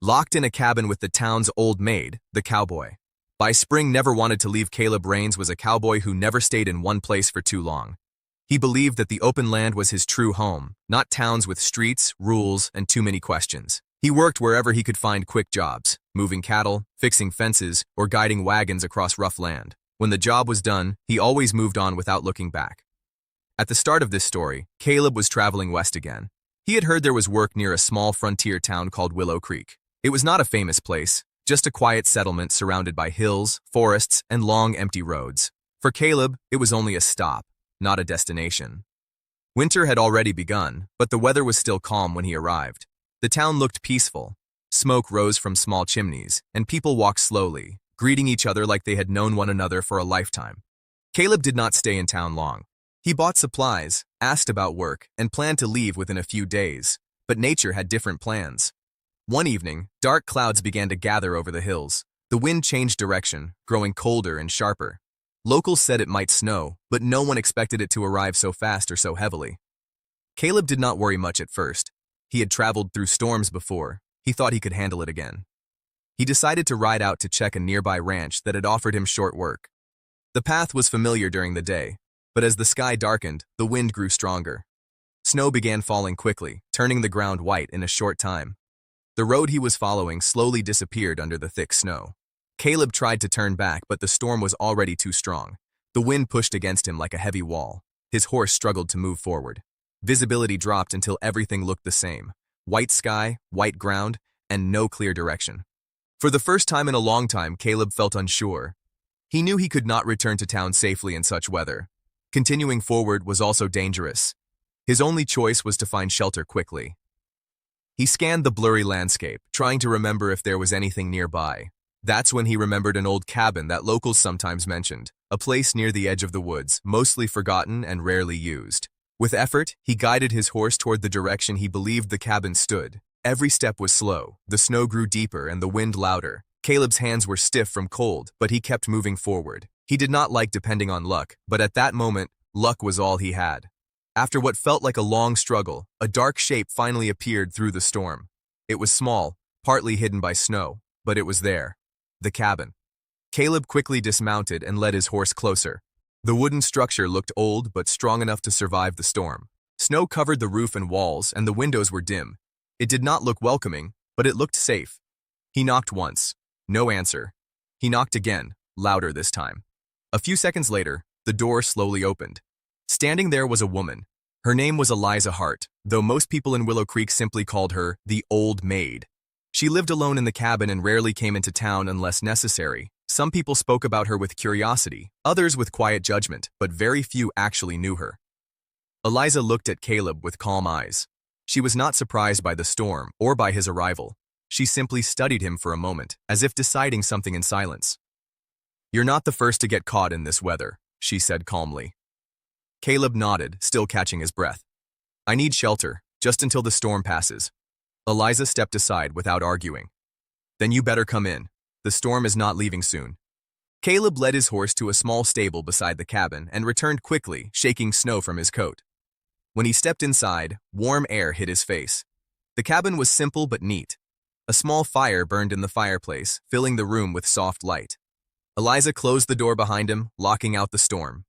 Locked in a cabin with the town's old maid, the cowboy. By spring, never wanted to leave. Caleb Rains was a cowboy who never stayed in one place for too long. He believed that the open land was his true home, not towns with streets, rules, and too many questions. He worked wherever he could find quick jobs, moving cattle, fixing fences, or guiding wagons across rough land. When the job was done, he always moved on without looking back. At the start of this story, Caleb was traveling west again. He had heard there was work near a small frontier town called Willow Creek. It was not a famous place, just a quiet settlement surrounded by hills, forests, and long empty roads. For Caleb, it was only a stop, not a destination. Winter had already begun, but the weather was still calm when he arrived. The town looked peaceful. Smoke rose from small chimneys, and people walked slowly, greeting each other like they had known one another for a lifetime. Caleb did not stay in town long. He bought supplies, asked about work, and planned to leave within a few days. But nature had different plans. One evening, dark clouds began to gather over the hills. The wind changed direction, growing colder and sharper. Locals said it might snow, but no one expected it to arrive so fast or so heavily. Caleb did not worry much at first. He had traveled through storms before. He thought he could handle it again. He decided to ride out to check a nearby ranch that had offered him short work. The path was familiar during the day, but as the sky darkened, the wind grew stronger. Snow began falling quickly, turning the ground white in a short time. The road he was following slowly disappeared under the thick snow. Caleb tried to turn back, but the storm was already too strong. The wind pushed against him like a heavy wall. His horse struggled to move forward. Visibility dropped until everything looked the same. White sky, white ground, and no clear direction. For the first time in a long time, Caleb felt unsure. He knew he could not return to town safely in such weather. Continuing forward was also dangerous. His only choice was to find shelter quickly. He scanned the blurry landscape, trying to remember if there was anything nearby. That's when he remembered an old cabin that locals sometimes mentioned, a place near the edge of the woods, mostly forgotten and rarely used. With effort, he guided his horse toward the direction he believed the cabin stood. Every step was slow, the snow grew deeper and the wind louder. Caleb's hands were stiff from cold, but he kept moving forward. He did not like depending on luck, but at that moment, luck was all he had. After what felt like a long struggle, a dark shape finally appeared through the storm. It was small, partly hidden by snow, but it was there. The cabin. Caleb quickly dismounted and led his horse closer. The wooden structure looked old but strong enough to survive the storm. Snow covered the roof and walls, and the windows were dim. It did not look welcoming, but it looked safe. He knocked once. No answer. He knocked again, louder this time. A few seconds later, the door slowly opened. Standing there was a woman. Her name was Eliza Hart, though most people in Willow Creek simply called her the Old Maid. She lived alone in the cabin and rarely came into town unless necessary. Some people spoke about her with curiosity, others with quiet judgment, but very few actually knew her. Eliza looked at Caleb with calm eyes. She was not surprised by the storm or by his arrival. She simply studied him for a moment, as if deciding something in silence. "You're not the first to get caught in this weather," she said calmly. Caleb nodded, still catching his breath. "I need shelter, just until the storm passes." Eliza stepped aside without arguing. "Then you better come in. The storm is not leaving soon." Caleb led his horse to a small stable beside the cabin and returned quickly, shaking snow from his coat. When he stepped inside, warm air hit his face. The cabin was simple but neat. A small fire burned in the fireplace, filling the room with soft light. Eliza closed the door behind him, locking out the storm.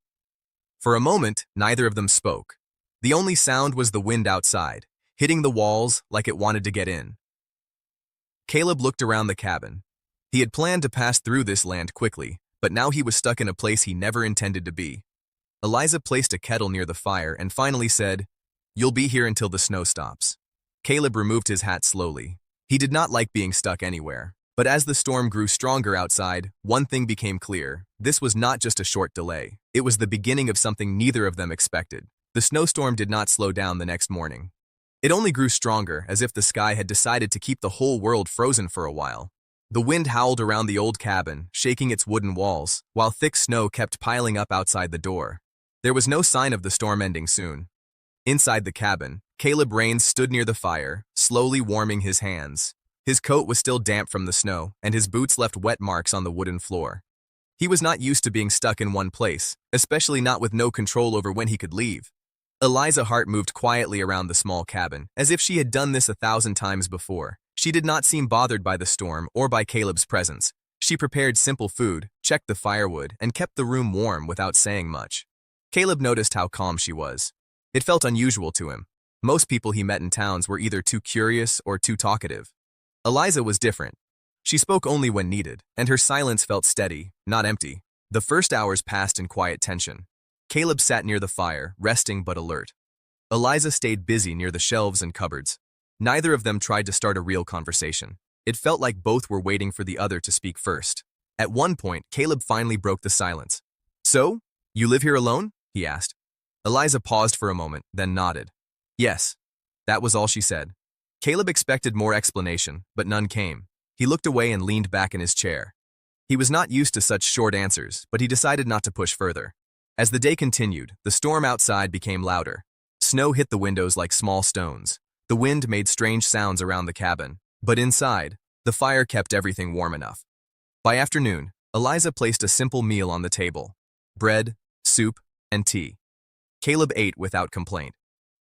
For a moment, neither of them spoke. The only sound was the wind outside, hitting the walls like it wanted to get in. Caleb looked around the cabin. He had planned to pass through this land quickly, but now he was stuck in a place he never intended to be. Eliza placed a kettle near the fire and finally said, "You'll be here until the snow stops." Caleb removed his hat slowly. He did not like being stuck anywhere. But as the storm grew stronger outside, one thing became clear. This was not just a short delay. It was the beginning of something neither of them expected. The snowstorm did not slow down the next morning. It only grew stronger, as if the sky had decided to keep the whole world frozen for a while. The wind howled around the old cabin, shaking its wooden walls, while thick snow kept piling up outside the door. There was no sign of the storm ending soon. Inside the cabin, Caleb Rains stood near the fire, slowly warming his hands. His coat was still damp from the snow, and his boots left wet marks on the wooden floor. He was not used to being stuck in one place, especially not with no control over when he could leave. Eliza Hart moved quietly around the small cabin, as if she had done this 1,000 times before. She did not seem bothered by the storm or by Caleb's presence. She prepared simple food, checked the firewood, and kept the room warm without saying much. Caleb noticed how calm she was. It felt unusual to him. Most people he met in towns were either too curious or too talkative. Eliza was different. She spoke only when needed, and her silence felt steady, not empty. The first hours passed in quiet tension. Caleb sat near the fire, resting but alert. Eliza stayed busy near the shelves and cupboards. Neither of them tried to start a real conversation. It felt like both were waiting for the other to speak first. At one point, Caleb finally broke the silence. "So, you live here alone?" he asked. Eliza paused for a moment, then nodded. "Yes." That was all she said. Caleb expected more explanation, but none came. He looked away and leaned back in his chair. He was not used to such short answers, but he decided not to push further. As the day continued, the storm outside became louder. Snow hit the windows like small stones. The wind made strange sounds around the cabin, but inside, the fire kept everything warm enough. By afternoon, Eliza placed a simple meal on the table: bread, soup, and tea. Caleb ate without complaint.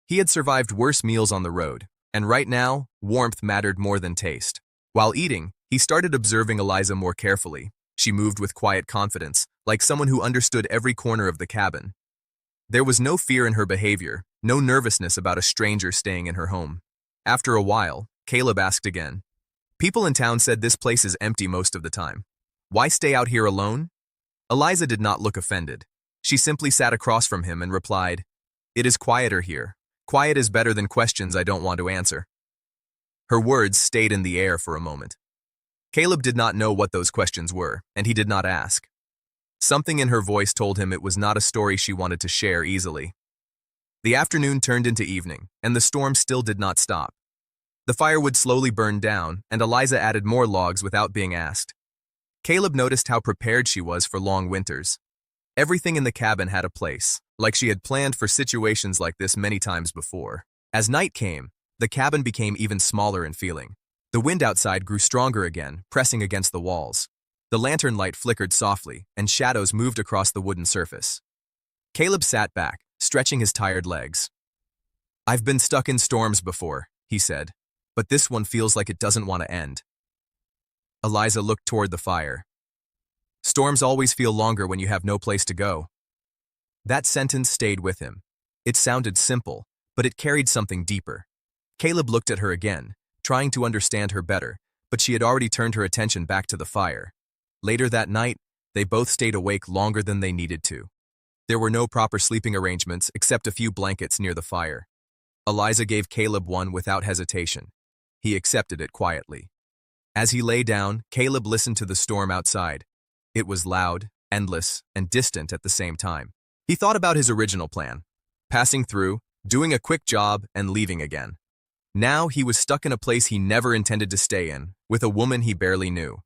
He had survived worse meals on the road, and right now, warmth mattered more than taste. While eating, he started observing Eliza more carefully. She moved with quiet confidence, like someone who understood every corner of the cabin. There was no fear in her behavior, no nervousness about a stranger staying in her home. After a while, Caleb asked again. "People in town said this place is empty most of the time. Why stay out here alone?" Eliza did not look offended. She simply sat across from him and replied, "It is quieter here. Quiet is better than questions I don't want to answer." Her words stayed in the air for a moment. Caleb did not know what those questions were, and he did not ask. Something in her voice told him it was not a story she wanted to share easily. The afternoon turned into evening, and the storm still did not stop. The firewood slowly burned down, and Eliza added more logs without being asked. Caleb noticed how prepared she was for long winters. Everything in the cabin had a place, like she had planned for situations like this many times before. As night came, the cabin became even smaller in feeling. The wind outside grew stronger again, pressing against the walls. The lantern light flickered softly, and shadows moved across the wooden surface. Caleb sat back, stretching his tired legs. "I've been stuck in storms before," he said, "but this one feels like it doesn't want to end." Eliza looked toward the fire. "Storms always feel longer when you have no place to go." That sentence stayed with him. It sounded simple, but it carried something deeper. Caleb looked at her again, trying to understand her better, but she had already turned her attention back to the fire. Later that night, they both stayed awake longer than they needed to. There were no proper sleeping arrangements except a few blankets near the fire. Eliza gave Caleb one without hesitation. He accepted it quietly. As he lay down, Caleb listened to the storm outside. It was loud, endless, and distant at the same time. He thought about his original plan: passing through, doing a quick job, and leaving again. Now he was stuck in a place he never intended to stay in, with a woman he barely knew.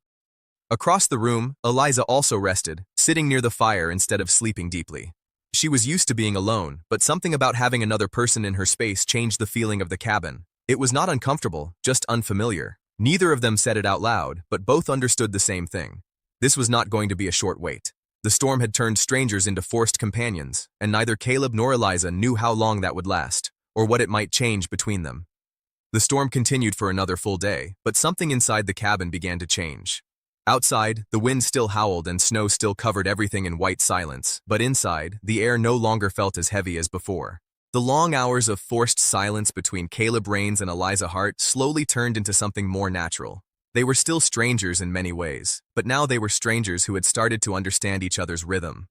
Across the room, Eliza also rested, sitting near the fire instead of sleeping deeply. She was used to being alone, but something about having another person in her space changed the feeling of the cabin. It was not uncomfortable, just unfamiliar. Neither of them said it out loud, but both understood the same thing. This was not going to be a short wait. The storm had turned strangers into forced companions, and neither Caleb nor Eliza knew how long that would last, or what it might change between them. The storm continued for another full day, but something inside the cabin began to change. Outside, the wind still howled and snow still covered everything in white silence, but inside, the air no longer felt as heavy as before. The long hours of forced silence between Caleb Rains and Eliza Hart slowly turned into something more natural. They were still strangers in many ways, but now they were strangers who had started to understand each other's rhythm.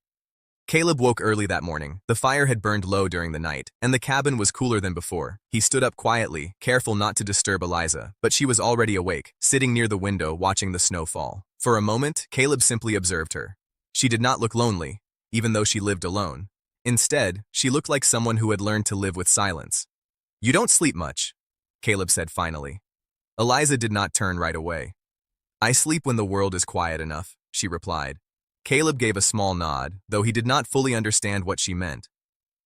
Caleb woke early that morning. The fire had burned low during the night, and the cabin was cooler than before. He stood up quietly, careful not to disturb Eliza, but she was already awake, sitting near the window watching the snow fall. For a moment, Caleb simply observed her. She did not look lonely, even though she lived alone. Instead, she looked like someone who had learned to live with silence. "You don't sleep much," Caleb said finally. Eliza did not turn right away. "I sleep when the world is quiet enough," she replied. Caleb gave a small nod, though he did not fully understand what she meant.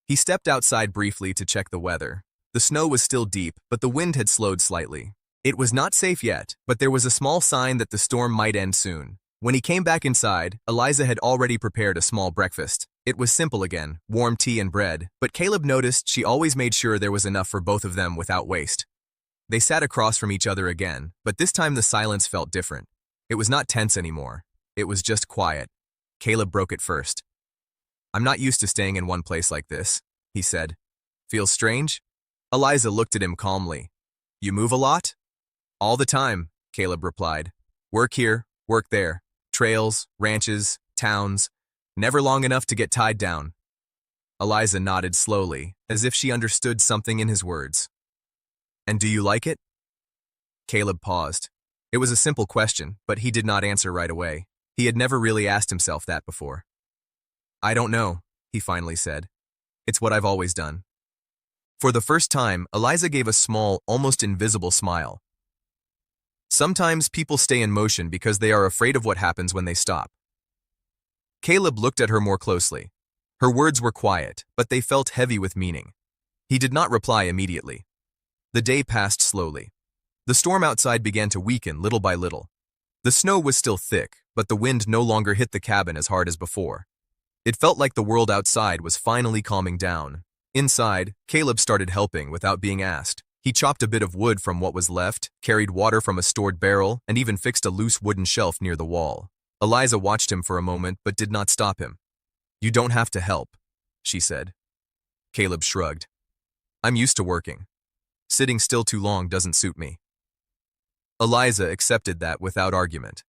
He stepped outside briefly to check the weather. The snow was still deep, but the wind had slowed slightly. It was not safe yet, but there was a small sign that the storm might end soon. When he came back inside, Eliza had already prepared a small breakfast. It was simple again, warm tea and bread, but Caleb noticed she always made sure there was enough for both of them without waste. They sat across from each other again, but this time the silence felt different. It was not tense anymore. It was just quiet. Caleb broke it first. "I'm not used to staying in one place like this," he said. "Feels strange?" Eliza looked at him calmly. "You move a lot?" "All the time," Caleb replied. "Work here, work there. Trails, ranches, towns. Never long enough to get tied down." Eliza nodded slowly, as if she understood something in his words. "And do you like it?" Caleb paused. It was a simple question, but he did not answer right away. He had never really asked himself that before. "I don't know," he finally said. "It's what I've always done." For the first time, Eliza gave a small, almost invisible smile. Sometimes people stay in motion because they are afraid of what happens when they stop. Caleb looked at her more closely. Her words were quiet, but they felt heavy with meaning. He did not reply immediately. The day passed slowly. The storm outside began to weaken little by little. The snow was still thick, but the wind no longer hit the cabin as hard as before. It felt like the world outside was finally calming down. Inside, Caleb started helping without being asked. He chopped a bit of wood from what was left, carried water from a stored barrel, and even fixed a loose wooden shelf near the wall. Eliza watched him for a moment but did not stop him. "You don't have to help," she said. Caleb shrugged. "I'm used to working. Sitting still too long doesn't suit me." Eliza accepted that without argument.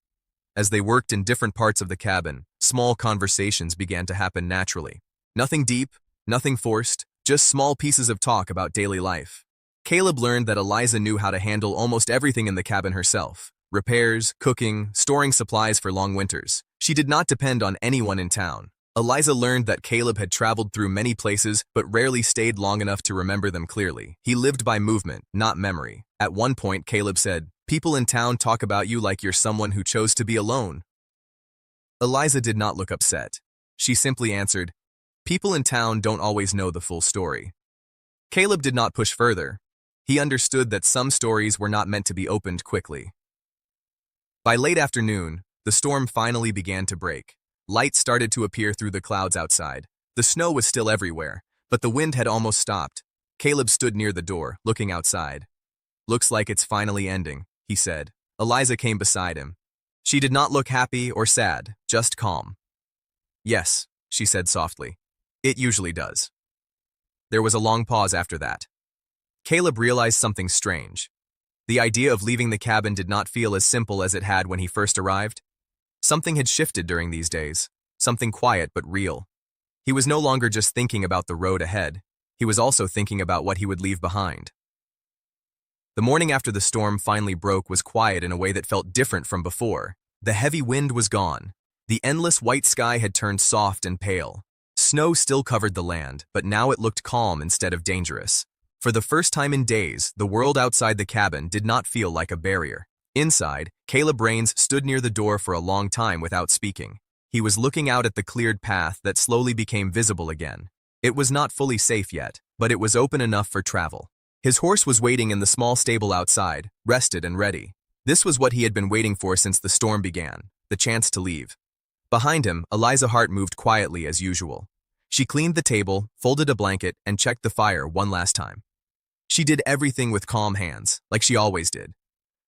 As they worked in different parts of the cabin, small conversations began to happen naturally. Nothing deep, nothing forced, just small pieces of talk about daily life. Caleb learned that Eliza knew how to handle almost everything in the cabin herself. Repairs, cooking, storing supplies for long winters. She did not depend on anyone in town. Eliza learned that Caleb had traveled through many places but rarely stayed long enough to remember them clearly. He lived by movement, not memory. At one point, Caleb said, "People in town talk about you like you're someone who chose to be alone." Eliza did not look upset. She simply answered, "People in town don't always know the full story." Caleb did not push further. He understood that some stories were not meant to be opened quickly. By late afternoon, the storm finally began to break. Light started to appear through the clouds outside. The snow was still everywhere, but the wind had almost stopped. Caleb stood near the door, looking outside. "Looks like it's finally ending," he said. Eliza came beside him. She did not look happy or sad, just calm. "Yes," she said softly. "It usually does." There was a long pause after that. Caleb realized something strange. The idea of leaving the cabin did not feel as simple as it had when he first arrived. Something had shifted during these days, something quiet but real. He was no longer just thinking about the road ahead. He was also thinking about what he would leave behind. The morning after the storm finally broke was quiet in a way that felt different from before. The heavy wind was gone. The endless white sky had turned soft and pale. Snow still covered the land, but now it looked calm instead of dangerous. For the first time in days, the world outside the cabin did not feel like a barrier. Inside, Caleb Rains stood near the door for a long time without speaking. He was looking out at the cleared path that slowly became visible again. It was not fully safe yet, but it was open enough for travel. His horse was waiting in the small stable outside, rested and ready. This was what he had been waiting for since the storm began, the chance to leave. Behind him, Eliza Hart moved quietly as usual. She cleaned the table, folded a blanket, and checked the fire one last time. She did everything with calm hands, like she always did.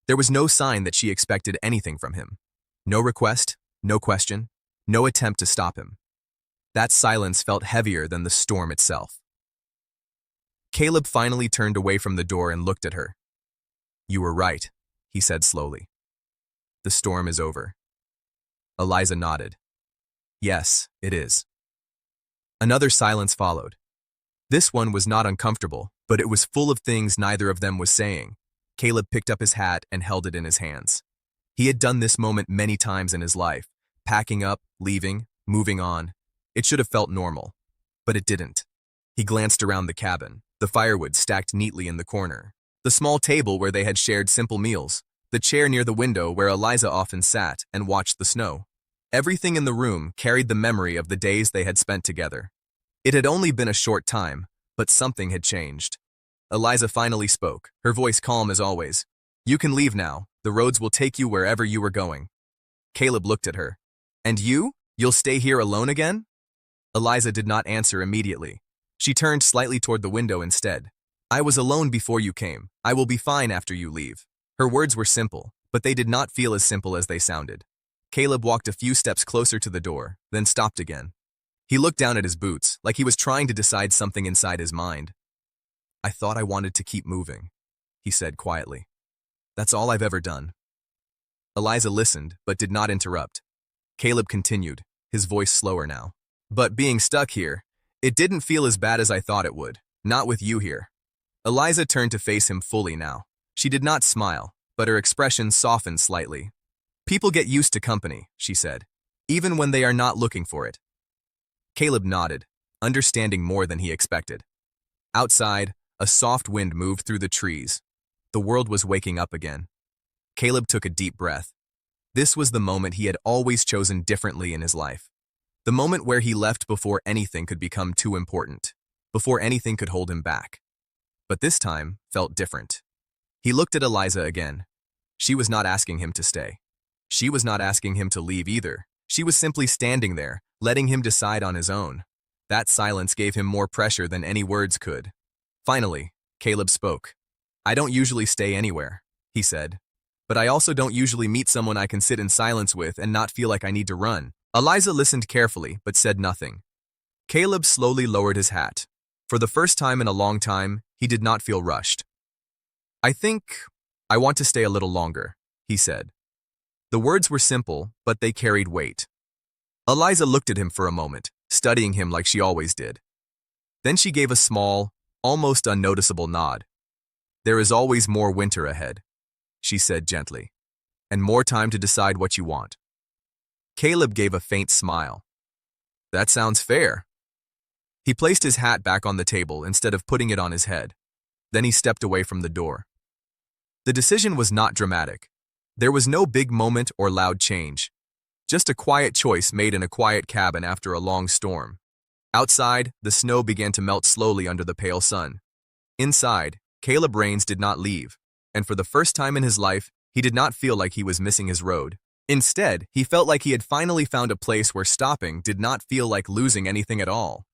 There was no sign that she expected anything from him. No request, no question, no attempt to stop him. That silence felt heavier than the storm itself. Caleb finally turned away from the door and looked at her. "You were right," he said slowly. "The storm is over." Eliza nodded. "Yes, it is." Another silence followed. This one was not uncomfortable, but it was full of things neither of them was saying. Caleb picked up his hat and held it in his hands. He had done this moment many times in his life, packing up, leaving, moving on. It should have felt normal, but it didn't. He glanced around the cabin, the firewood stacked neatly in the corner, the small table where they had shared simple meals, the chair near the window where Eliza often sat and watched the snow. Everything in the room carried the memory of the days they had spent together. It had only been a short time, but something had changed. Eliza finally spoke, her voice calm as always. "You can leave now. The roads will take you wherever you were going." Caleb looked at her. "And you? You'll stay here alone again?" Eliza did not answer immediately. She turned slightly toward the window instead. I was alone before you came. I will be fine after you leave. Her words were simple, but they did not feel as simple as they sounded. Caleb walked a few steps closer to the door, then stopped again. He looked down at his boots, like he was trying to decide something inside his mind. I thought I wanted to keep moving, he said quietly. That's all I've ever done. Eliza listened, but did not interrupt. Caleb continued, his voice slower now. But being stuck here, it didn't feel as bad as I thought it would, not with you here. Eliza turned to face him fully now. She did not smile, but her expression softened slightly. People get used to company, she said, even when they are not looking for it. Caleb nodded, understanding more than he expected. Outside, a soft wind moved through the trees. The world was waking up again. Caleb took a deep breath. This was the moment he had always chosen differently in his life. The moment where he left before anything could become too important, before anything could hold him back. But this time felt different. He looked at Eliza again. She was not asking him to stay. She was not asking him to leave either. She was simply standing there, letting him decide on his own. That silence gave him more pressure than any words could. Finally, Caleb spoke. I don't usually stay anywhere, he said. But I also don't usually meet someone I can sit in silence with and not feel like I need to run. Eliza listened carefully, but said nothing. Caleb slowly lowered his hat. For the first time in a long time, he did not feel rushed. I think I want to stay a little longer, he said. The words were simple, but they carried weight. Eliza looked at him for a moment, studying him like she always did. Then she gave a small, almost unnoticeable nod. There is always more winter ahead, she said gently, and more time to decide what you want. Caleb gave a faint smile. That sounds fair. He placed his hat back on the table instead of putting it on his head. Then he stepped away from the door. The decision was not dramatic. There was no big moment or loud change. Just a quiet choice made in a quiet cabin after a long storm. Outside, the snow began to melt slowly under the pale sun. Inside, Caleb Rains did not leave, and for the first time in his life, he did not feel like he was missing his road. Instead, he felt like he had finally found a place where stopping did not feel like losing anything at all.